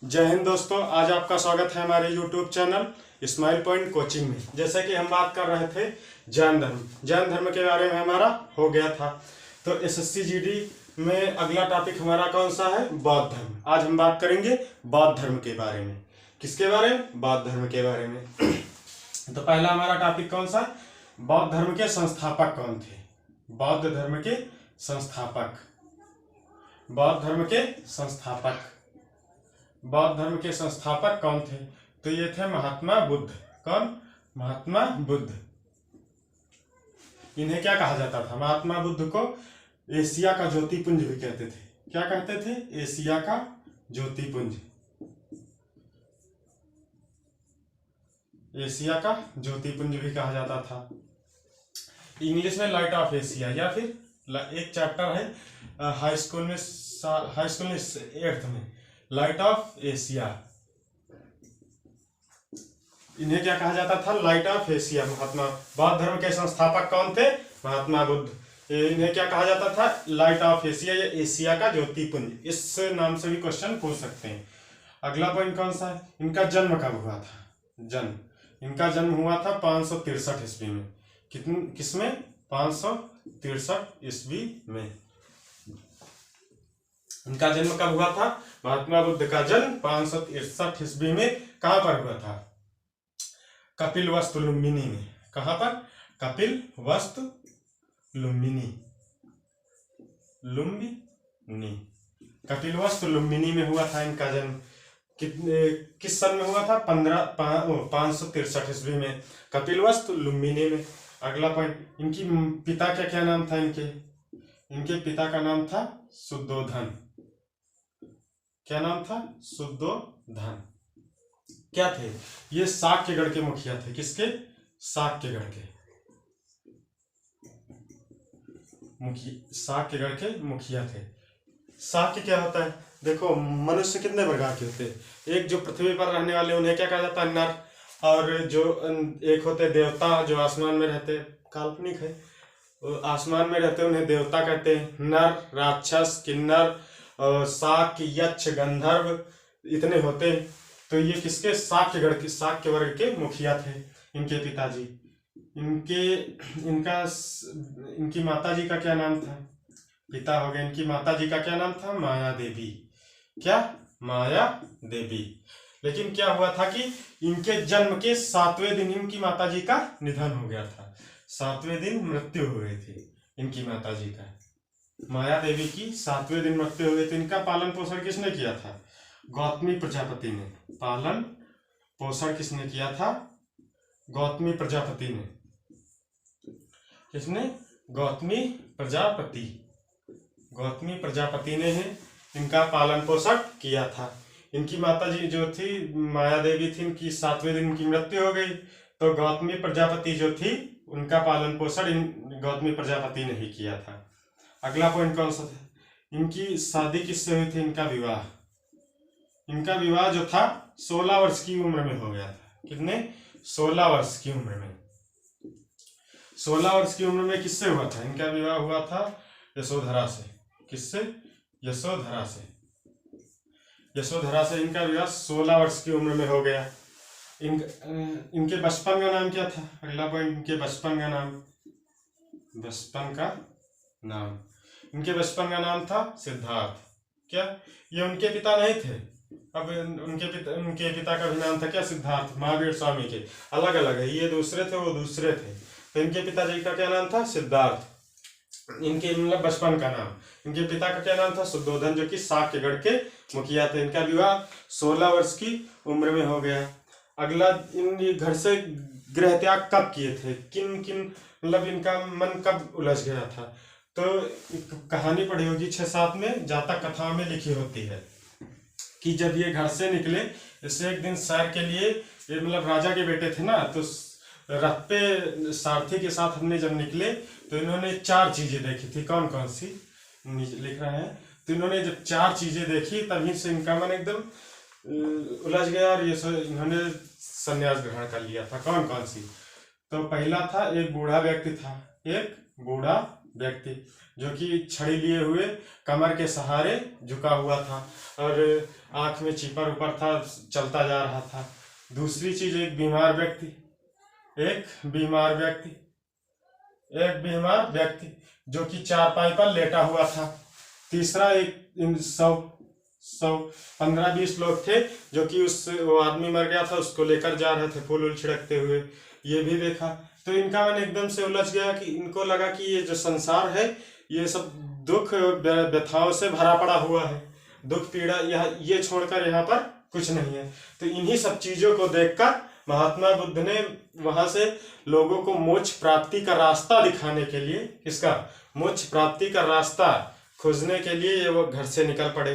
जय हिंद दोस्तों, आज आपका स्वागत है हमारे YouTube channel smile point coaching में। जैसा कि हम बात कर रहे थे जैन धर्म के बारे में हमारा हो गया था। तो SSC GD में अगला टॉपिक हमारा कौन सा है? बौद्ध धर्म। आज हम बात करेंगे बौद्ध धर्म के बारे में। किसके बारे में? बौद्ध धर्म के बारे में। तो पहला हमारा टॉपिक कौन सा? बौद्ध धर्म के संस्थापक कौन थे? बौद्ध धर्म के संस्थापक। बौद्ध धर्म के संस्थापक बौद्ध धर्म के संस्थापक कौन थे? तो ये थे महात्मा बुद्ध। कौन? महात्मा बुद्ध। इन्हें क्या कहा जाता था? महात्मा बुद्ध को एशिया का ज्योतिपुंज भी कहते थे। क्या कहते थे? एशिया का ज्योतिपुंज। एशिया का ज्योतिपुंज भी कहा जाता था। इंग्लिश में लाइट ऑफ एशिया, या फिर एक चैप्टर है हाई स्कूल में 8th में, लाइट ऑफ एशिया। इन्हें क्या कहा जाता था? Light of Asia. महात्मा बौद्ध धर्म के संस्थापक कौन थे? महात्मा बुद्ध। इन्हें क्या कहा जाता था? लाइट ऑफ एशिया या एशिया का ज्योतिपुंज। इस नाम से भी क्वेश्चन पूछ सकते हैं। अगला पॉइंट कौन सा है? इनका जन्म कब हुआ था? इनका जन्म हुआ था 563 ईस्वी में। किसमें? 563 ईस्वी में। इनका जन्म कब हुआ था? महात्मा बुद्ध का जन्म 563 ईस्वी में कहां पर हुआ था? कपिलवस्तु लुम्बिनी में। कहां पर? कपिलवस्तु लुम्बिनी। कपिलवस्तु लुम्बिनी में हुआ था इनका जन्म। किस सन में हुआ था? 563 ईस्वी में, कपिलवस्तु लुम्बिनी में। अगला पॉइंट, इनकी पिता का क्या नाम था? इनके पिता का नाम था शुद्धोधन। क्या नाम था? शुद्धोधन। क्या थे? ये शाक्यगढ़ के मुखिया थे। किसके? शाक्यगढ़ के मुखिया थे। शाक्य क्या होता है? देखो, मनुष्य कितने प्रकार के होते हैं। एक जो पृथ्वी पर रहने वाले, उन्हें क्या कहा जाता है? नर। और जो एक होते देवता, जो आसमान में रहते, काल्पनिक है, आसमान में रहते, उन्हें देवता कहते हैं। नर, राक्षस, किन्नर, शाक्य, यक्ष, गंधर्व, इतने होते। तो ये किसके? शाक्य वर्ग के मुखिया थे इनके पिताजी। इनकी माताजी का क्या नाम था? पिता हो गए। इनकी माताजी का क्या नाम था? माया देवी। क्या? माया देवी। लेकिन क्या हुआ था कि इनके जन्म के 7वें दिन इनकी माताजी का निधन हो गया था। 7वें दिन मृत्यु हो गई थी इनकी माताजी का। माया देवी की 7वें दिन मृत्यु हो गई थी। इनका पालन पोषण किसने किया था? गौतमी प्रजापति ने। पालन पोषण किसने किया था? गौतमी प्रजापति ने। किसने? गौतमी प्रजापति ने इनका पालन पोषण किया था। इनकी माताजी जो थी माया देवी थी, इनकी 7वें दिन इनकी मृत्यु हो गई। तो गौतमी प्रजापति जो थी, उनका पालन पोषण गौतमी प्रजापति ने ही किया था। अगला पॉइंट कौन सा था? इनकी शादी किससे हुई थी? इनका विवाह जो था 16 वर्ष की उम्र में हो गया था। कितने? 16 वर्ष की उम्र में। 16 वर्ष की उम्र में किससे हुआ था? इनका विवाह हुआ था यशोधरा से। किससे? यशोधरा से इनका विवाह 16 वर्ष की उम्र में हो गया। इनके बचपन का नाम क्या था? अगला पॉइंट, इनके बचपन का नाम। इनके बचपन का नाम था सिद्धार्थ। क्या? ये उनके पिता नहीं थे। अब उनके पिता का भी नाम था क्या? सिद्धार्थ। महावीर स्वामी के अलग अलग है, ये दूसरे थे, वो दूसरे थे। तो इनके पिताजी का क्या नाम था? सिद्धार्थ। इनके मतलब बचपन का नाम। इनके पिता का क्या नाम था? शुद्धोधन, जो कि शाक्यगढ़ के मुखिया थे। इनका विवाह 16 वर्ष की उम्र में हो गया। अगला, इन घर से गृह त्याग कब किए थे? किन मतलब इनका मन कब उलझ गया था? तो कहानी पढ़ी होगी 6-7 में, जातक कथाओं में लिखी होती है कि जब ये घर से निकले, इससे एक दिन सैर के लिए, ये मतलब राजा के बेटे थे ना, तो रथ पे सारथी के साथ हमने जब निकले तो इन्होंने 4 चीजें देखी थी। कौन कौन सी? लिख रहे हैं। तो इन्होंने जब 4 चीजें देखी, तभी से इनका मन एकदम उलझ गया और इन्होंने संन्यास ग्रहण कर लिया था। कौन कौन सी? तो पहला था, एक बूढ़ा व्यक्ति था। व्यक्ति, जो कि छड़ी लिए हुए कमर के सहारे झुका हुआ था और आंख में चीपर ऊपर था, चलता जा रहा था। दूसरी चीज एक बीमार व्यक्ति, एक बीमार व्यक्ति, एक बीमार व्यक्ति जो कि चारपाई पर लेटा हुआ था। तीसरा एक 115-20 लोग थे जो कि वो आदमी मर गया था उसको लेकर जा रहे थे फूल छिड़कते हुए, ये भी देखा। तो इनका मन एकदम से उलझ गया कि इनको लगा कि ये जो संसार है ये सब दुख व्यथाओं से भरा पड़ा हुआ है, दुख पीड़ा ये छोड़कर यहाँ पर कुछ नहीं है। तो इन्हीं सब चीजों को देखकर महात्मा बुद्ध ने वहां से लोगों को मोक्ष प्राप्ति का रास्ता दिखाने के लिए, किसका, मोक्ष प्राप्ति का रास्ता खोजने के लिए ये वो घर से निकल पड़े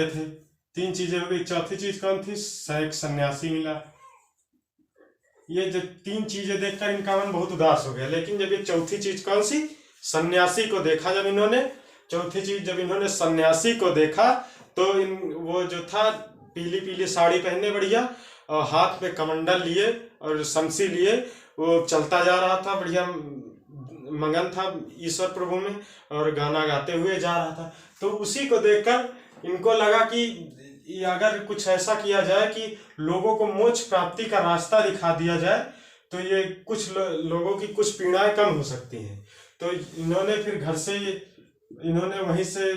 थे। 3 चीजें हो गई। चौथी चीज कौन थी? एक सन्यासी मिला। ये जब 3 चीजें देखकर इनका मन बहुत उदास हो गया, लेकिन जब ये चौथी चीज कौन सी, सन्यासी को देखा, जब इन्होंने चौथी चीज जब इन्होंने सन्यासी को देखा तो वो जो था पीली पीली साड़ी पहने बढ़िया और हाथ में कमंडल लिए और शमशी लिए, वो चलता जा रहा था, बढ़िया मगन था ईश्वर प्रभु में और गाना गाते हुए जा रहा था। तो उसी को देखकर इनको लगा कि अगर कुछ ऐसा किया जाए कि लोगों को मोक्ष प्राप्ति का रास्ता दिखा दिया जाए तो ये कुछ लोगों की कुछ पीड़ाएं कम हो सकती हैं। तो इन्होंने फिर घर से, इन्होंने वहीं से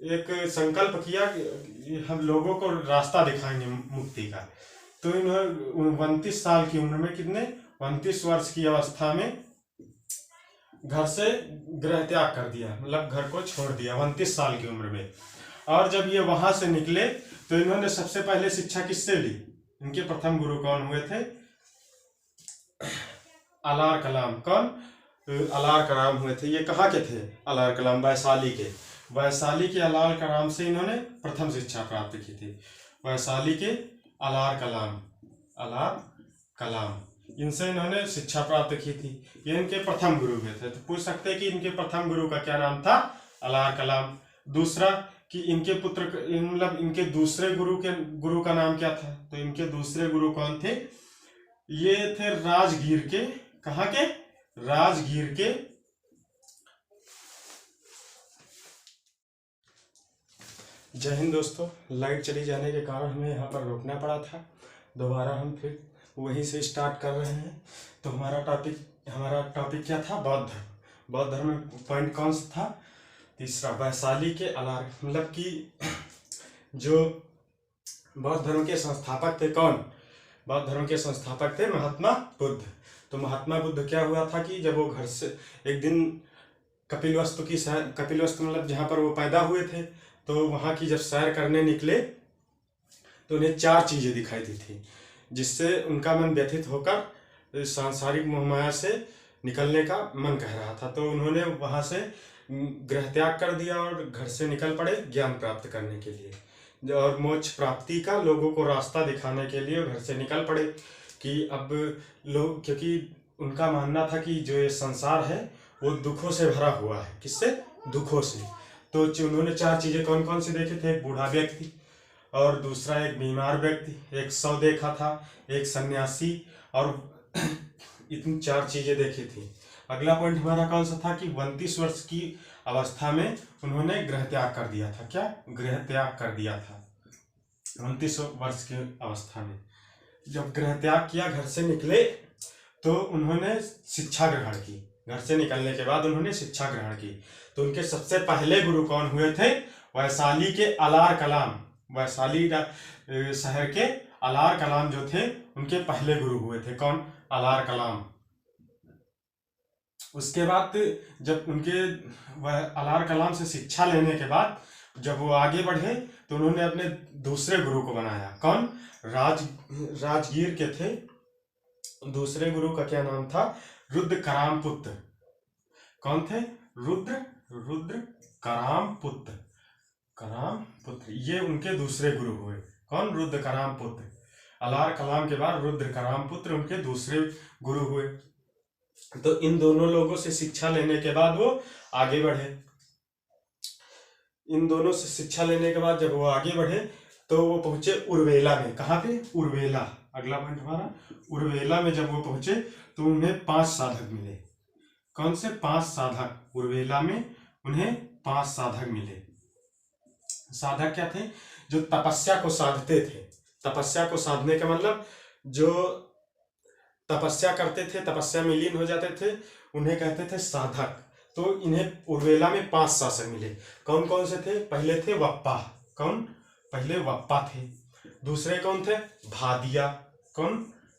एक संकल्प किया कि हम लोगों को रास्ता दिखाएंगे मुक्ति का। तो इन्होंने 29 साल की उम्र में, कितने, 29 वर्ष की अवस्था में घर से गृह त्याग कर दिया, मतलब घर को छोड़ दिया 29 साल की उम्र में। और जब ये वहां से निकले तो इन्होंने सबसे पहले शिक्षा किससे ली? इनके प्रथम गुरु कौन हुए थे? अलार कलाम। कौन? अलार कलाम हुए थे। ये कहाँ के थे? अलार कलाम वैशाली के। वैशाली के अलार कलाम से इन्होंने प्रथम शिक्षा प्राप्त की थी। वैशाली के अलार कलाम इनसे इन्होंने शिक्षा प्राप्त की थी। ये इनके प्रथम गुरु हुए थे। तो पूछ सकते हैं कि इनके प्रथम गुरु का क्या नाम था? अलार कलाम। दूसरा कि इनके पुत्र, मतलब इनके दूसरे गुरु का नाम क्या था? तो इनके दूसरे गुरु कौन थे? ये थे राजगीर के। कहाँ के? राजगीर के। जय हिंद दोस्तों। लाइट चली जाने के कारण हमें यहाँ पर रोकना पड़ा था, दोबारा हम फिर वहीं से स्टार्ट कर रहे हैं। तो हमारा टॉपिक क्या था? बौद्ध धर्म। बौद्ध धर्म में पॉइंट कौन सा था? तीसरा, वैशाली के अलार, मतलब कि जो बौद्ध धर्म के संस्थापक थे, कौन? बौद्ध धर्म के संस्थापक थे महात्मा बुद्ध। तो महात्मा बुद्ध क्या हुआ था कि जब वो घर से एक दिन कपिलवस्तु मतलब जहाँ पर वो पैदा हुए थे, तो वहाँ की जब सैर करने निकले तो उन्हें 4 चीजें दिखाई दी थी, जिससे उनका मन व्यथित होकर सांसारिक मोहमाया से निकलने का मन कह रहा था। तो उन्होंने वहां से गृह त्याग कर दिया और घर से निकल पड़े ज्ञान प्राप्त करने के लिए और मोक्ष प्राप्ति का लोगों को रास्ता दिखाने के लिए घर से निकल पड़े। कि अब लोग, क्योंकि उनका मानना था कि जो ये संसार है वो दुखों से भरा हुआ है। किससे? दुखों से। तो उन्होंने 4 चीजें कौन कौन सी देखे थे? एक बूढ़ा व्यक्ति, और दूसरा एक बीमार व्यक्ति, एक शव देखा था, एक सन्यासी, और इतनी 4 चीजें देखी थी। अगला पॉइंट हमारा कौन सा था? कि 29 वर्ष की अवस्था में उन्होंने गृह त्याग कर दिया था। क्या? गृह त्याग कर दिया था 29 वर्ष की अवस्था में। जब गृह त्याग किया, घर से निकले, तो उन्होंने शिक्षा ग्रहण की। घर से निकलने के बाद उन्होंने शिक्षा ग्रहण की। तो उनके सबसे पहले गुरु कौन हुए थे? वैशाली के अलार कलाम। वैशाली शहर के अलार कलाम जो थे उनके पहले गुरु हुए थे। कौन? अलार कलाम। उसके बाद जब उनके अलार कलाम से शिक्षा लेने के बाद जब वो आगे बढ़े तो उन्होंने अपने दूसरे गुरु को बनाया। कौन? राजगीर के थे। दूसरे गुरु का क्या नाम था? रुद्र कराम पुत्र। कौन थे? रुद्र कराम पुत्र। ये उनके दूसरे गुरु हुए। कौन? रुद्र कराम पुत्र। अलार कलाम के बाद रुद्र कराम पुत्र उनके दूसरे गुरु हुए। तो इन दोनों लोगों से शिक्षा लेने के बाद वो आगे बढ़े। इन दोनों से शिक्षा लेने के बाद जब वो आगे बढ़े तो वो पहुंचे उर्वेला में। कहाँ पे? उर्वेला। अगला पॉइंट हमारा, उर्वेला में जब वो पहुंचे तो उन्हें 5 साधक मिले। कौन से 5 साधक, उर्वेला में उन्हें 5 साधक मिले। साधक क्या थे? जो तपस्या को साधते थे। तपस्या को साधने का मतलब जो तपस्या करते थे, तपस्या में लीन हो जाते थे, उन्हें कहते थे साधक। तो इन्हें उर्वेला में 5 शासक मिले। कौन कौन से थे? पहले थे वप्पा। कौन? पहले वप्पा थे। दूसरे कौन थे? भादिया। कौन?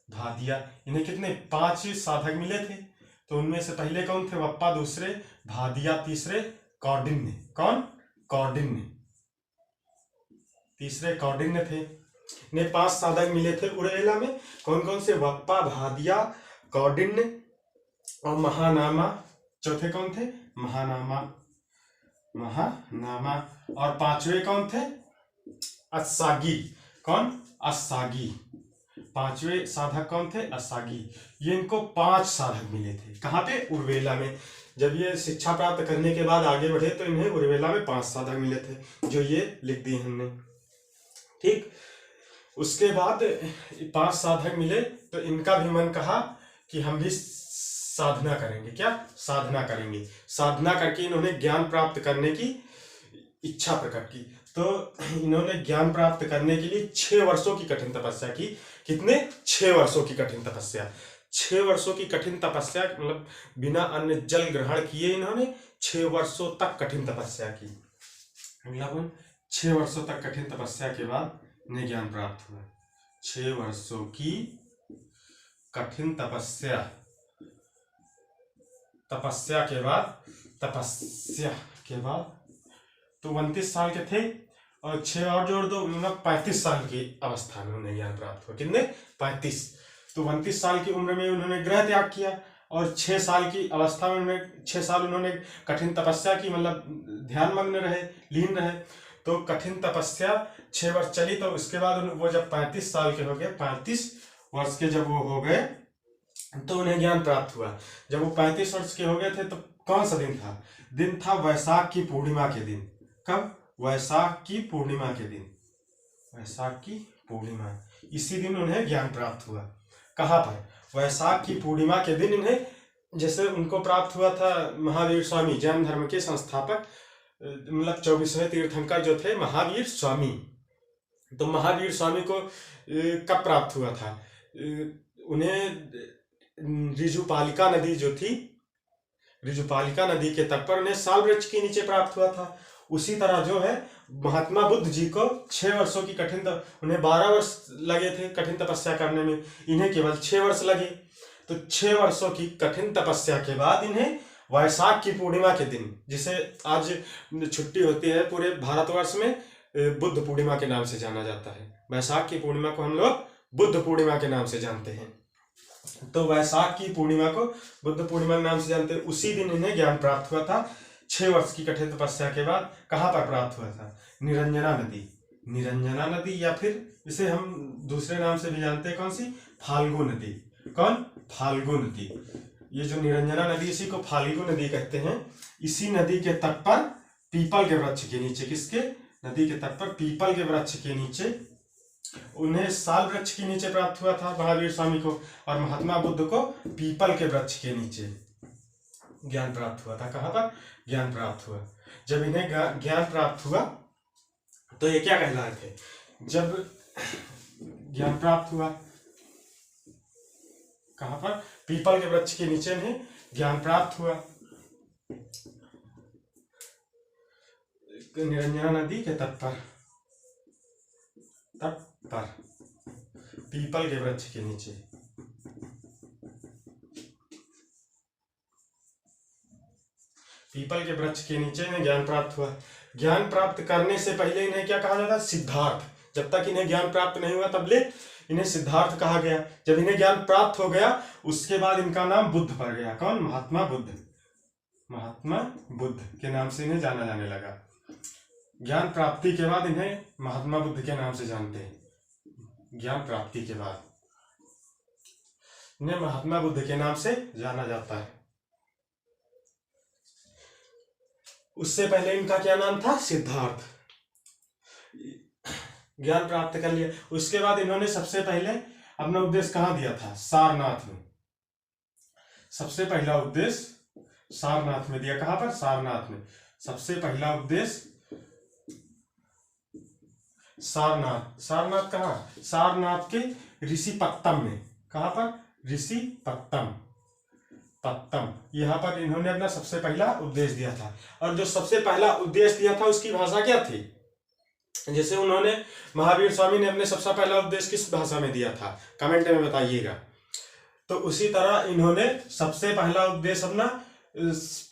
भादिया। इन्हें कितने? 5 साधक मिले थे। तो उनमें से पहले कौन थे? वप्पा, दूसरे भादिया, तीसरे कौंडिन्य। कौन? कौंडिन्य। तीसरे कौंडिन्य थे। इन्हें 5 साधक मिले थे उर्वेला में। कौन कौन से? वप्पा, भादिया, कौंडिन्य और महानामा। चौथे कौन थे? महानामा। महानामा। और 5वें कौन थे? अस्सागी। कौन? अस्सागी। 5वें साधक कौन थे? अस्सागी। ये इनको 5 साधक मिले थे। कहाँ पे? उर्वेला में। जब ये शिक्षा प्राप्त करने के बाद आगे बढ़े तो इन्हें उर्वेला में 5 साधक मिले थे, जो ये लिख दिए हमने। ठीक। उसके बाद 5 साधक मिले तो इनका भी मन कहा कि हम भी साधना करेंगे। क्या? साधना करेंगे। साधना करके इन्होंने ज्ञान प्राप्त करने की इच्छा प्रकट की। तो इन्होंने ज्ञान प्राप्त करने के लिए 6 वर्षों की कठिन तपस्या की। कितने? 6 वर्षों की कठिन तपस्या। 6 वर्षों की कठिन तपस्या मतलब बिना अन्न जल ग्रहण किए इन्होंने 6 वर्षों तक कठिन तपस्या की। मतलब 6 वर्षों तक कठिन तपस्या के बाद इन्हें ज्ञान प्राप्त हुआ। 6 वर्षों की कठिन तपस्या के बाद तो 29 साल के थे और 6 और जोड़ दो, 35 साल की अवस्था में उन्हें ज्ञान प्राप्त हुआ। कितने? 35। तो 29 साल की उम्र में उन्होंने गृह त्याग किया और 6 साल की अवस्था में उन्होंने 6 साल उन्होंने कठिन तपस्या की, मतलब ध्यान मग्न रहे, लीन रहे। तो कठिन तपस्या 6 वर्ष चली। तो उसके बाद वो जब 35 साल के हो गए, 35 वर्ष के जब वो हो गए तो उन्हें ज्ञान प्राप्त हुआ। जब वो 35 वर्ष के हो गए थे तो कौन सा दिन था? दिन था वैशाख की पूर्णिमा के दिन। कब? वैशाख की पूर्णिमा के दिन। वैशाख की पूर्णिमा, इसी दिन उन्हें ज्ञान प्राप्त हुआ। कहाँ पर? वैशाख की पूर्णिमा के दिन इन्हें, जैसे उनको प्राप्त हुआ था महावीर स्वामी, जैन धर्म के संस्थापक, मतलब 24वें तीर्थंकर जो थे महावीर स्वामी। तो महावीर स्वामी को कब प्राप्त हुआ था? उन्हें ऋजुपालिका नदी जो थी, ऋजुपालिका नदी के तट पर उन्हें साल वृक्ष के नीचे प्राप्त हुआ था। उसी तरह जो है महात्मा बुद्ध जी को 6 वर्षों की उन्हें 12 वर्ष लगे थे कठिन तपस्या करने में, इन्हें केवल 6 वर्ष लगे। तो 6 वर्षों की कठिन तपस्या के बाद इन्हें वैशाख की पूर्णिमा के दिन, जिसे आज छुट्टी होती है पूरे भारतवर्ष में, बुद्ध पूर्णिमा के नाम से जाना जाता है। वैशाख की पूर्णिमा को हम लोग बुद्ध पूर्णिमा के नाम से जानते हैं। तो वैशाख की पूर्णिमा को बुद्ध पूर्णिमा के नाम से जानते हैं। उसी दिन इन्हें ज्ञान प्राप्त हुआ था 6 वर्ष की कठिन तपस्या के बाद। कहाँ पर प्राप्त हुआ था? निरंजना नदी। निरंजना नदी, या फिर इसे हम दूसरे नाम से भी जानते हैं, कौन सी? फाल्गु नदी। कौन? फाल्गु नदी। ये जो निरंजना नदी, इसी को फाल्गु नदी कहते हैं। इसी नदी के तट पर पीपल के वृक्ष के नीचे, किसके? नदी के तट पर पीपल के वृक्ष के नीचे उन्हें साल वृक्ष के नीचे प्राप्त हुआ था महावीर स्वामी को, और महात्मा बुद्ध को पीपल के वृक्ष के नीचे ज्ञान प्राप्त हुआ था। कहाँ पर ज्ञान प्राप्त हुआ? जब इन्हें ज्ञान प्राप्त हुआ तो ये क्या कहलाए थे? जब ज्ञान प्राप्त हुआ कहाँ पर? पीपल के वृक्ष के नीचे इन्हें ज्ञान प्राप्त हुआ, निरंजना नदी के तट पर पीपल के वृक्ष के नीचे। पीपल के वृक्ष के नीचे इन्हें ज्ञान प्राप्त हुआ। ज्ञान प्राप्त करने से पहले इन्हें क्या कहा जाता? सिद्धार्थ। जब तक इन्हें ज्ञान प्राप्त नहीं हुआ तब ले इन्हें सिद्धार्थ कहा गया। जब इन्हें ज्ञान प्राप्त हो गया उसके बाद इनका नाम बुद्ध पड़ गया। कौन? महात्मा बुद्ध। महात्मा बुद्ध के नाम से इन्हें जाना जाने लगा। ज्ञान प्राप्ति के बाद इन्हें महात्मा बुद्ध के नाम से जानते हैं। ज्ञान प्राप्ति के बाद इन्हें महात्मा बुद्ध के नाम से जाना जाता है। उससे पहले इनका क्या नाम था? सिद्धार्थ। ज्ञान प्राप्त कर लिया। उसके बाद इन्होंने सबसे पहले अपना उपदेश कहाँ दिया था? सारनाथ में। सबसे पहला उपदेश सारनाथ में दिया। कहां पर? सारनाथ में। सबसे पहला उपदेश सारनाथ। सारनाथ कहाँ? सारनाथ के ऋषिपत्तम में। कहां पर? ऋषिपत्तम। पत्तम, यहाँ पर इन्होंने अपना सबसे पहला उपदेश दिया था। और जो सबसे पहला उपदेश दिया था उसकी भाषा क्या थी? जैसे उन्होंने, महावीर स्वामी ने अपने सबसे पहला उपदेश किस भाषा में दिया था? कमेंट में बताइएगा। तो उसी तरह इन्होंने सबसे पहला उपदेश अपना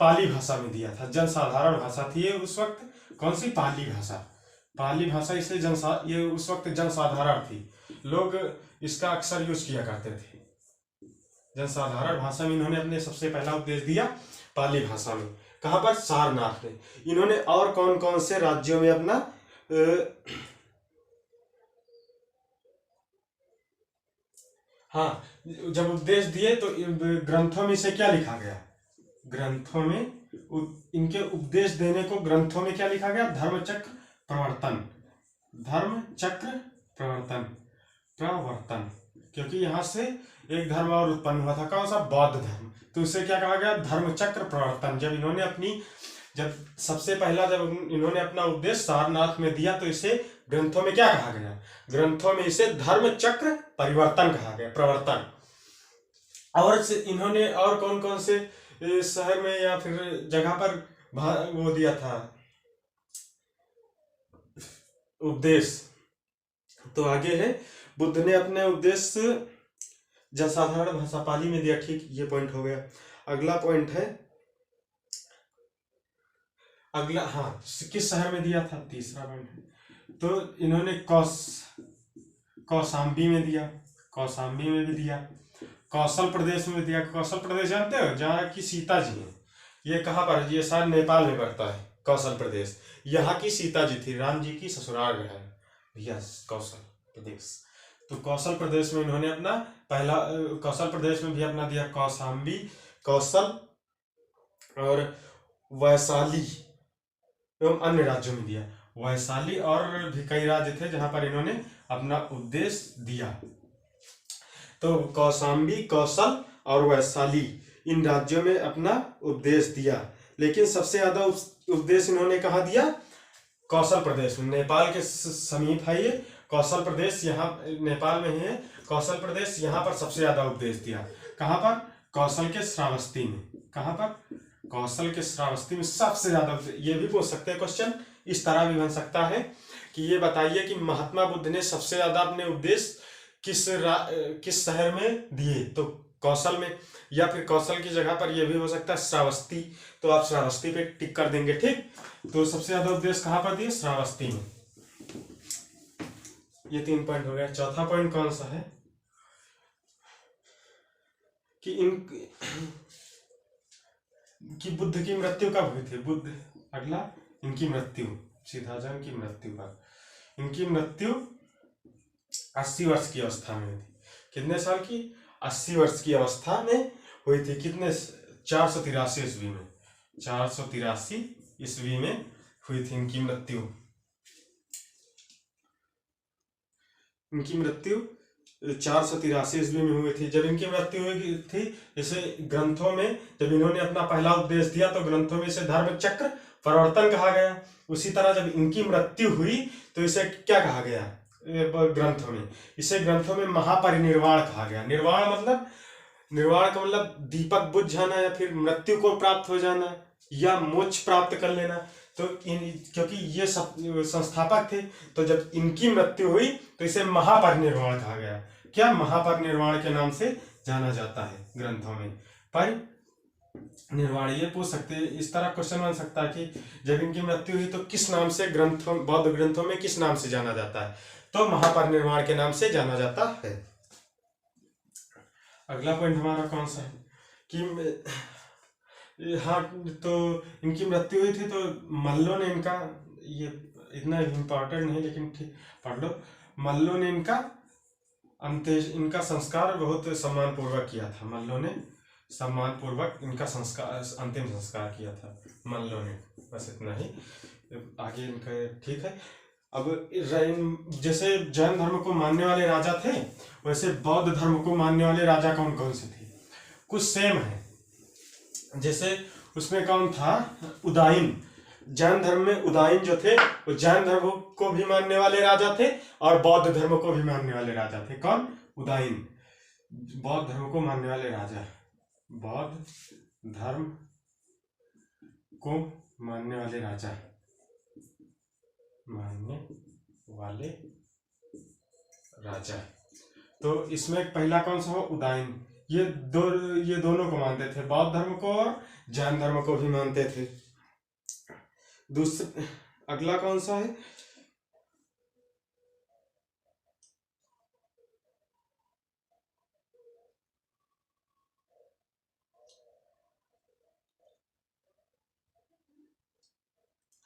पाली भाषा में दिया था। जनसाधारण भाषा थी ये उस वक्त। कौन सी? पाली भाषा। पाली भाषा इसलिए ये उस वक्त जनसाधारण थी, लोग इसका अक्सर यूज किया करते थे। जनसाधारण भाषा में इन्होंने अपने सबसे पहला उपदेश दिया पाली भाषा में। कहां पर? सारनाथ में। इन्होंने और कौन कौन से राज्यों में अपना हाँ, जब उपदेश दिए तो ग्रंथों में इसे क्या लिखा गया? ग्रंथों में इनके उपदेश देने को ग्रंथों में क्या लिखा गया? धर्मचक्र प्रवर्तन। धर्मचक्र प्रवर्तन। प्रवर्तन, क्योंकि यहां से एक धर्म और उत्पन्न हुआ था। कौन सा? बौद्ध धर्म। तो इसे क्या कहा गया? धर्मचक्र प्रवर्तन। जब सबसे पहला जब इन्होंने अपना उपदेश सारनाथ में दिया तो इसे ग्रंथों में क्या कहा गया? ग्रंथों में इसे धर्मचक्र परिवर्तन कहा गया, प्रवर्तन। और इन्होंने और कौन कौन से शहर में या फिर जगह पर वो दिया था उपदेश? तो आगे है, बुद्ध ने अपने उपदेश जनसाधारण भाषा पाली में दिया। ठीक, ये पॉइंट हो गया। अगला पॉइंट है, अगला, हाँ, किस शहर में दिया था? तीसरा पॉइंट है। तो इन्होंने कौशाम्बी में दिया। कौशाम्बी में भी दिया। कौशल प्रदेश में दिया। कौशल प्रदेश जानते हो? जहाँ की सीता जी है। ये कहाँ पर? ये शायद नेपाल में पड़ता है कौशल प्रदेश। यहाँ की सीता जी थी, राम जी की ससुराल है भैया कौशल प्रदेश। तो कौशल प्रदेश में इन्होंने अपना पहला, कौशल प्रदेश में भी अपना दिया कौशाम्बी, कौशल और वैशाली एवं अन्य राज्यों में दिया। वैशाली और भी कई राज्य थे जहां पर इन्होंने अपना उपदेश दिया। तो कौशाम्बी, कौशल और वैशाली, इन राज्यों में अपना उपदेश दिया। लेकिन सबसे ज्यादा उपदेश इन्होंने कहाँ दिया? कौशल प्रदेश में। नेपाल के समीप है ये कौशल प्रदेश, यहाँ नेपाल में है कौशल प्रदेश। यहाँ पर सबसे ज्यादा उपदेश दिया। कहाँ पर? कौशल के श्रावस्ती में। कहाँ पर? कौशल के श्रावस्ती में सबसे ज्यादा। ये भी पूछ सकते हैं क्वेश्चन, इस तरह भी बन सकता है कि ये बताइए कि महात्मा बुद्ध ने सबसे ज्यादा अपने उपदेश किस शहर में दिए? तो कौशल में। या फिर कौशल की जगह पर यह भी हो सकता है श्रावस्ती। तो आप श्रावस्ती पे टिक कर देंगे। ठीक, तो सबसे ज्यादा उपदेश कहां पर दिए? श्रावस्ती में। ये 3 पॉइंट हो गया। चौथा पॉइंट कौन सा है कि बुद्ध की मृत्यु कब हुई थी? बुद्ध, अगला, इनकी मृत्यु, सीधा जा इनकी मृत्यु पर। इनकी मृत्यु 80 वर्ष की अवस्था में हुई थी। कितने साल की? 80 वर्ष की अवस्था में हुई थी। कितने? 483 ईस्वी में। 483 ईस्वी में हुई थी इनकी मृत्यु। इनकी मृत्यु 483 ईस्वी में हुई थी। जब इनकी मृत्यु हुई थी, जैसे ग्रंथों में जब इन्होंने अपना पहला उपदेश दिया तो ग्रंथों में इसे धर्मचक्र प्रवर्तन कहा गया। उसी तरह जब इनकी मृत्यु हुई तो इसे क्या कहा गया? ग्रंथों में इसे ग्रंथों में महापरिनिर्वाण कहा गया। निर्वाण का मतलब दीपक बुझ जाना या फिर मृत्यु को प्राप्त हो जाना या मोक्ष प्राप्त कर लेना। तो क्योंकि ये सब संस्थापक थे, तो जब इनकी मृत्यु हुई तो इसे महापरिनिर्वाण कहा गया। क्या? महापरिनिर्वाण के नाम से जाना जाता है ग्रंथों में। परिनिर्वाण, ये पूछ सकते हैं, इस तरह क्वेश्चन बन सकता है कि जब इनकी मृत्यु हुई तो किस नाम से बौद्ध ग्रंथों में किस नाम से जाना जाता है? तो महापरिनिर्वाण के नाम से जाना जाता है। अगला पॉइंट हमारा कौन सा है कि हाँ, तो इनकी मृत्यु हुई थी तो मल्लों ने इनका, ये इतना इम्पोर्टेंट नहीं लेकिन ठीक पढ़ लो। मल्लों ने इनका संस्कार बहुत सम्मान पूर्वक किया था। मल्लों ने सम्मान पूर्वक इनका अंतिम संस्कार किया था मल्लों ने। बस इतना ही, आगे इनका ठीक है। अब जैसे जैन धर्म को मानने वाले राजा थे, वैसे बौद्ध धर्म को मानने वाले राजा कौन कौन से थे? कुछ सेम है। जैसे उसमें कौन था? उदाइन। जैन धर्म में उदाइन जो थे वो जैन धर्म को भी मानने वाले राजा थे और बौद्ध धर्म को भी मानने वाले राजा थे। कौन? उदाइन, बौद्ध धर्म को मानने वाले राजा, बौद्ध धर्म को मानने वाले राजा, मानने वाले राजा। तो इसमें पहला कौन सा हो? उदाइन। ये दोनों को मानते थे, बौद्ध धर्म को और जैन धर्म को भी मानते थे। दूसरा अगला कौन सा है?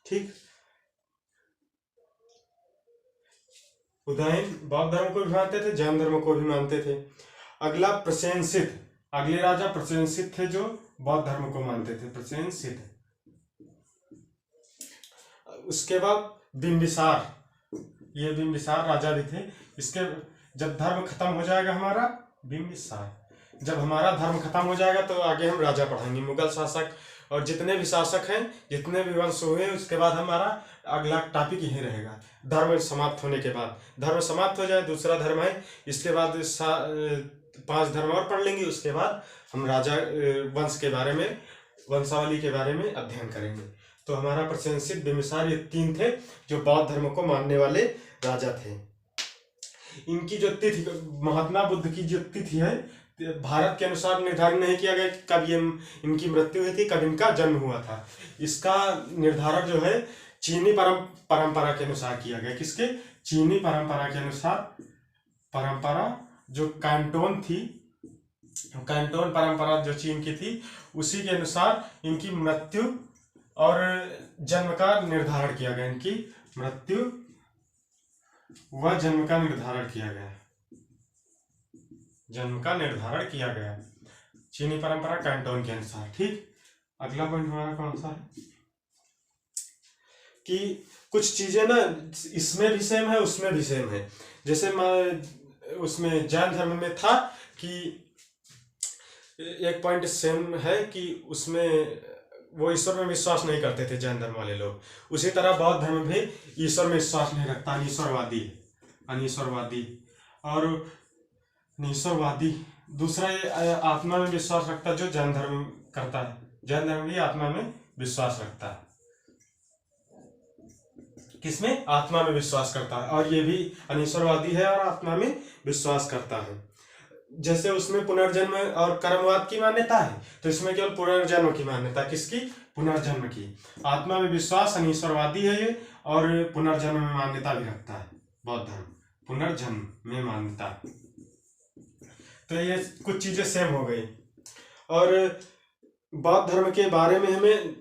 ठीक, उदाइन बौद्ध धर्म को भी मानते थे, जैन धर्म को भी मानते थे। अगला प्रसेनसित, अगले राजा प्रसेनसित थे जो बौद्ध धर्म को मानते थे, प्रसेनसित। उसके बाद बिंबिसार, ये बिंबिसार राजा भी थे। इसके जब धर्म खत्म हो जाएगा हमारा, बिंबिसार, जब हमारा धर्म खत्म हो जाएगा तो आगे हम राजा पढ़ेंगे, मुगल शासक और जितने भी शासक हैं, जितने भी वंश हुए, उसके बाद हमारा अगला टॉपिक यही रहेगा। धर्म समाप्त होने के बाद, धर्म समाप्त हो जाए, दूसरा धर्म है, इसके बाद 5 धर्म और पढ़ लेंगे। उसके बाद हम राजा वंश के बारे में, वंशावली के बारे में अध्ययन करेंगे। तो हमारा प्रशंसित, बिंबिसार, ये 3 थे जो बौद्ध धर्म को मानने वाले राजा थे। इनकी जो तिथि, महात्मा बुद्ध की जो तिथि है, भारत के अनुसार निर्धारित नहीं किया गया कि कब ये इनकी मृत्यु हुई थी, कब इनका जन्म हुआ था। इसका निर्धारण जो है चीनी परंपरा के अनुसार किया गया। किसके? चीनी परंपरा के अनुसार। परंपरा जो कैंटोन थी, कैंटोन परंपरा जो चीन की थी, उसी के अनुसार इनकी मृत्यु और जन्म का निर्धारण किया गया। इनकी मृत्यु व जन्म का निर्धारण किया गया, जन्म का निर्धारण किया गया चीनी परंपरा कैंटोन के अनुसार। ठीक, अगला पॉइंट हमारा कौन सा है कि कुछ चीजें ना इसमें भी सेम है, उसमें भी सेम है। जैसे उसमें जैन धर्म में था कि एक पॉइंट सेम है कि उसमें वो ईश्वर में विश्वास नहीं करते थे जैन धर्म वाले लोग। उसी तरह बौद्ध धर्म भी ईश्वर में विश्वास नहीं रखता, अनीश्वरवादी, अनीश्वरवादी और निश्वरवादी। दूसरा ये आत्मा में विश्वास रखता जो जैन धर्म करता है। जैन धर्म भी आत्मा में विश्वास रखता है। किसमें? आत्मा में विश्वास करता है। और ये भी अनीश्वरवादी है और आत्मा में विश्वास करता है। जैसे उसमें पुनर्जन्म और कर्मवाद की मान्यता है, तो इसमें केवल पुनर्जन्म की मान्यता। किसकी? पुनर्जन्म की। आत्मा में विश्वास, अनीश्वरवादी है ये, और पुनर्जन्म में मान्यता भी रखता है बौद्ध धर्म, पुनर्जन्म में मान्यता। तो ये कुछ चीजें सेम हो गई। और बौद्ध धर्म के बारे में हमें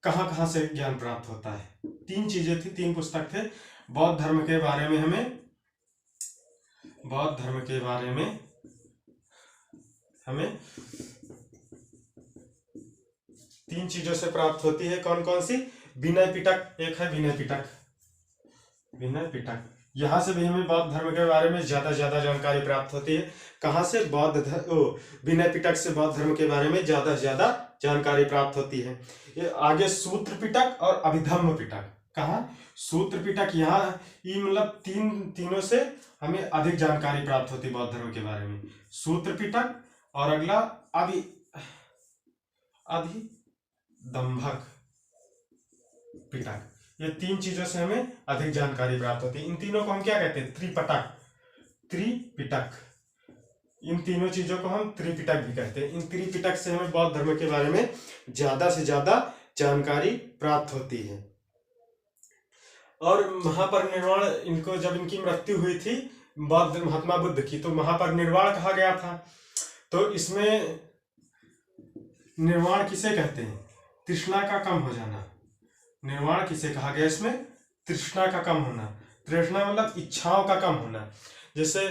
कहाँ कहाँ से ज्ञान प्राप्त होता है? 3 चीजें थी, 3 पुस्तक थे बौद्ध धर्म के बारे में। हमें बौद्ध धर्म के बारे में हमें 3 चीजों से प्राप्त होती है। कौन कौन सी? विनय पिटक, एक है विनय पिटक, विनय पिटक। यहाँ से भी हमें बौद्ध धर्म के बारे में ज्यादा जानकारी प्राप्त होती है। कहाँ से? विनय पिटक से बौद्ध धर्म के बारे में ज्यादा जानकारी प्राप्त होती है। ये आगे सूत्र पिटक और अभिधम्म पिटक। कहाँ? सूत्र पिटक। यहाँ ये मतलब तीनों से हमें अधिक जानकारी प्राप्त होती है बौद्ध धर्म के बारे में। सूत्र पिटक और अगला अभिदम्भक पिटक। ये 3 चीजों से हमें अधिक जानकारी प्राप्त होती है। इन तीनों को हम क्या कहते हैं? त्रिपिटक, त्रिपिटक। इन तीनों चीजों को हम त्रिपिटक भी कहते हैं। इन त्रिपिटक से हमें बौद्ध धर्म के बारे में ज्यादा से ज्यादा जानकारी प्राप्त होती है। और महापरिनिर्वाण, इनको जब इनकी मृत्यु हुई थी बौद्ध महात्मा बुद्ध की, तो महापरिनिर्वाण कहा गया था। तो इसमें निर्वाण किसे कहते हैं? तृष्णा का कम हो जाना। निर्वाण किसे कहा गया? इसमें तृष्णा का कम होना। तृष्णा मतलब इच्छाओं का कम होना। जैसे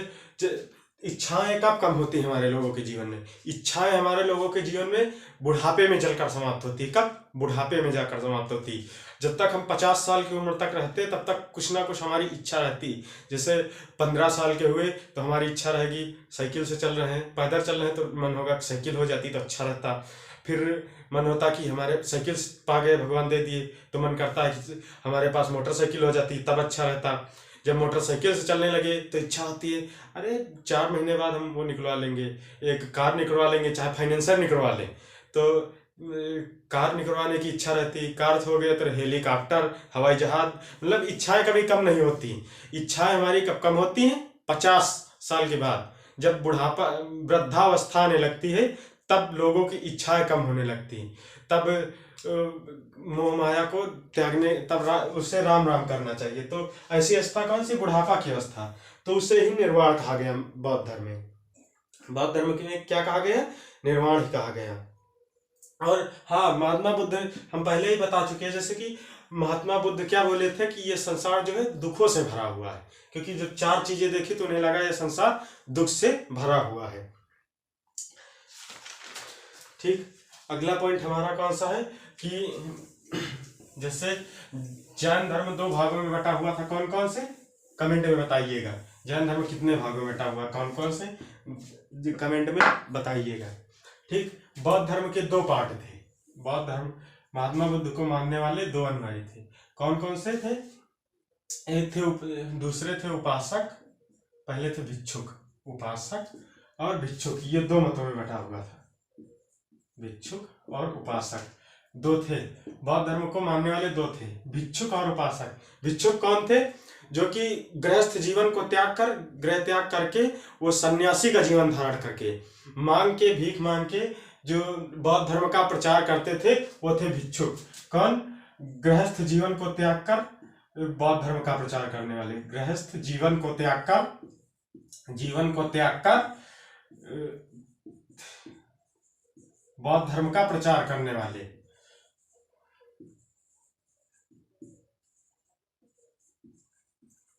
इच्छाएं कब कम होती है हमारे लोगों के जीवन में? इच्छाएं हमारे लोगों के जीवन में बुढ़ापे में जलकर समाप्त होती है। कब? बुढ़ापे में जाकर समाप्त होती। जब तक हम 50 साल की उम्र तक रहते तब तक कुछ ना कुछ हमारी इच्छा रहती। जैसे 15 साल के हुए तो हमारी इच्छा रहेगी साइकिल से चल रहे हैं, पैदल चल रहे हैं तो मन होगा साइकिल हो जाती तो अच्छा रहता। फिर मन होता कि हमारे साइकिल पा गए, भगवान दे दिए, तो मन करता है कि हमारे पास मोटरसाइकिल हो जाती तब अच्छा रहता। जब मोटरसाइकिल से चलने लगे तो इच्छा होती है अरे 4 महीने बाद हम वो निकलवा लेंगे, एक कार निकलवा लेंगे, चाहे फाइनेंसर निकलवा लें। तो कार निकलवाने की इच्छा रहती, कार हो गया तो हेलीकॉप्टर, हवाई जहाज, मतलब इच्छाएं कभी कम नहीं होती। इच्छाएं हमारी कब कम होती हैं? 50 साल के बाद, जब बुढ़ापा वृद्धावस्था आने लगती है, तब लोगों की इच्छाएं कम होने लगती, तब मोह माया को त्यागने, तब उससे राम राम करना चाहिए। तो ऐसी अवस्था कौन सी? बुढ़ापा की अवस्था। तो उससे ही निर्वाण कहा गया बौद्ध धर्म में। बौद्ध धर्म में क्या कहा गया? निर्वाण ही कहा गया। और हाँ, महात्मा बुद्ध हम पहले ही बता चुके हैं, जैसे कि महात्मा बुद्ध क्या बोले थे कि ये संसार जो है दुखों से भरा हुआ है, क्योंकि जब 4 चीजें देखी तो उन्हें लगा ये संसार दुख से भरा हुआ है। ठीक, अगला पॉइंट हमारा कौन सा है कि जैसे जैन धर्म 2 भागों में बटा हुआ था, कौन कौन से? कमेंट में बताइएगा। जैन धर्म कितने भागों में बटा हुआ, कौन कौन से? कमेंट में बताइएगा। ठीक, बौद्ध धर्म के 2 पार्ट थे। बौद्ध धर्म महात्मा बुद्ध को मानने वाले 2 अनुयायी थे। कौन कौन से थे? एक थे दूसरे थे उपासक, पहले थे भिक्षुक। उपासक और भिक्षुक, ये 2 मतों में बटा हुआ था। भिक्षुक और उपासक 2 थे। बौद्ध धर्म को मानने वाले 2 थे, भिक्षुक और उपासक। भिक्षुक कौन थे? जो कि गृहस्थ जीवन को त्याग कर, गृह त्याग करके वो सन्यासी का जीवन धारण करके भीख मांग के जो बौद्ध धर्म का प्रचार करते थे, वो थे भिक्षुक। कौन? गृहस्थ जीवन को त्याग कर बौद्ध धर्म का प्रचार करने वाले, गृहस्थ जीवन को त्याग कर बौद्ध धर्म का प्रचार करने वाले।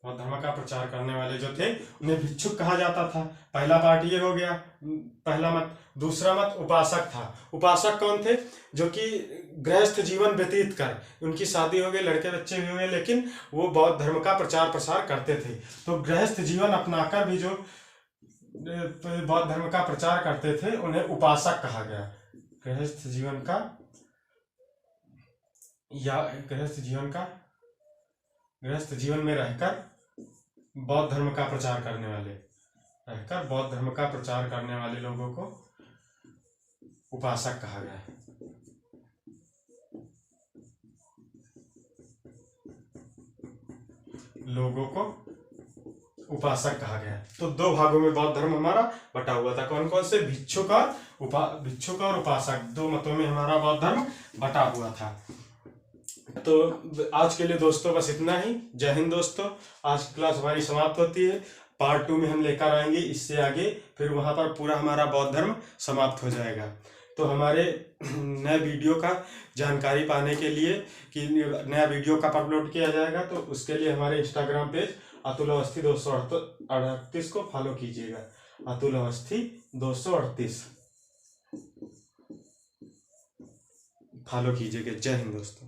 बौद्ध धर्म का प्रचार करने वाले जो थे, उन्हें भिक्षुक कहा जाता था। पहला पार्ट ये हो गया, पहला मत। दूसरा मत उपासक था। उपासक कौन थे? जो कि गृहस्थ जीवन व्यतीत कर, उनकी शादी हो गई, लड़के बच्चे भी हुए, लेकिन वो बौद्ध धर्म का प्रचार प्रसार करते थे। तो गृहस्थ जीवन अपनाकर भी जो बौद्ध धर्म का प्रचार करते थे, उन्हें उपासक कहा गया। गृहस्थ जीवन में रहकर बौद्ध धर्म का प्रचार करने वाले लोगों को उपासक कहा गया। तो 2 भागों में बौद्ध धर्म हमारा बटा हुआ था। कौन कौन से? भिक्षुक और उपासक, 2 मतों में हमारा बौद्ध धर्म बटा हुआ था। तो आज के लिए दोस्तों बस इतना ही। जय हिंद दोस्तों। आज की क्लास हमारी समाप्त होती है। पार्ट 2 में हम लेकर आएंगे इससे आगे, फिर वहां पर पूरा हमारा बौद्ध धर्म समाप्त हो जाएगा। तो हमारे नए वीडियो का जानकारी पाने के लिए कि नया वीडियो कब अपलोड किया जाएगा, तो उसके लिए हमारे इंस्टाग्राम पेज अतुल अवस्थी 238 को फॉलो कीजिएगा। अतुल अवस्थी 238 फॉलो कीजिएगा। जय हिंद दोस्तों।